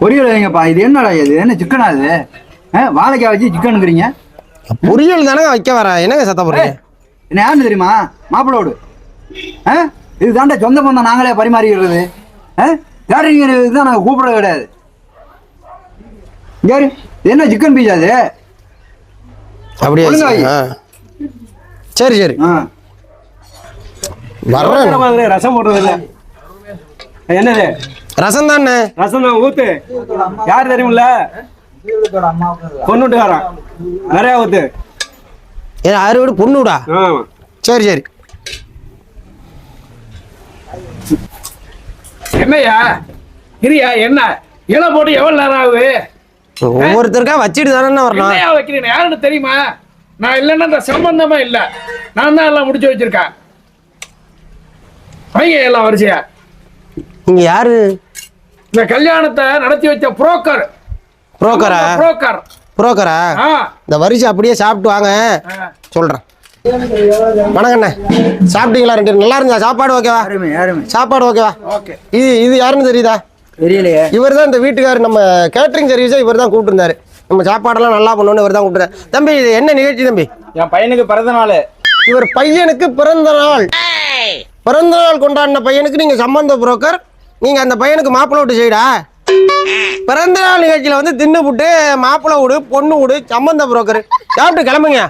பொரியல் வைங்கப்பா. இது என்னடா இது? என்ன சிக்கனா இது? வாழைக்காய் வச்சு சிக்கனுங்கிறீங்க. பொரியல் தானே வைக்க வரேன். என்னங்க சத்தம் போடுறீங்க? என்ன யாருன்னு தெரியுமா? மாப்பிளோடு இது தாண்டா சொந்த பந்தம். நாங்களே பரிமாறிக்கிறது. கேட்டரிங் இதுதான் நாங்கள் கூப்பிடுறது கிடையாது. யாரு என்ன சிக்கன் பீஸா அது? அப்படியா? சரி சரி வர்றேன். ரசம் போடுறது இல்லை. என்னது ரசம் தானே? ரசம் தான் ஊத்து. யார் தெரியுமில்ல? பொண்ணுட்டுக்காரன். நிறையா ஊத்து. ஏன் அறுவடை பொண்ணுடா? சரி சரி. என்னையா இரியா? என்ன இலை போட்டு எவ்வளவு நேரம் ஆகுது? ஒவ்வொருத்தருக்கா வச்சுட்டு தானே வரணும். வைக்கிறேன் யாருன்னு தெரியுமா? நான் இல்லைன்னா இந்த சம்பந்தமா இல்லை. நான் தான் எல்லாம் முடிச்சு வச்சிருக்கேன். வைங்க எல்லாம் வரிசையா. நீங்க யாரு? இந்த கல்யாணத்தை நடத்தி வச்ச புரோக்கர். புரோக்கரா? புரோக்கர். புரோக்கரா? இந்த வரிசை அப்படியே சாப்பிட்டு வாங்க, சொல்றேன். வணக்கண்ணே, சாப்பிட்டீங்களா? ரெண்டு நல்லா இருந்தா சாப்பாடு ஓகேவா? சாப்பாடு ஓகேவா? இது யாருன்னு தெரியுதா? தெரியலையே. இவர் தான் இந்த வீட்டுக்காரர். நம்ம கேட்டரிங் சர்வீஸை இவர் தான் கூப்பிட்டுருந்தாரு. நம்ம சாப்பாடெல்லாம் நல்லா பண்ணணும்னு இவர் தான் கூப்பிட்டுறாரு. தம்பி இது என்ன நிகழ்ச்சி தம்பி? என் பையனுக்கு பிறந்த நாள். இவர் பையனுக்கு பிறந்த நாள். பிறந்த நாள் கொண்டாடின பையனுக்கு நீங்க சம்பந்த புரோக்கர். நீங்க அந்த பையனுக்கு மாப்பிள்ளை விட்டு செய்டா. பிறந்த நாள் நிகழ்ச்சியில வந்து தின்னு புட்டு மாப்பிள்ளை விடு பொண்ணு விடு சம்பந்த புரோக்கர். சாப்பிட்டு கிளம்புங்க.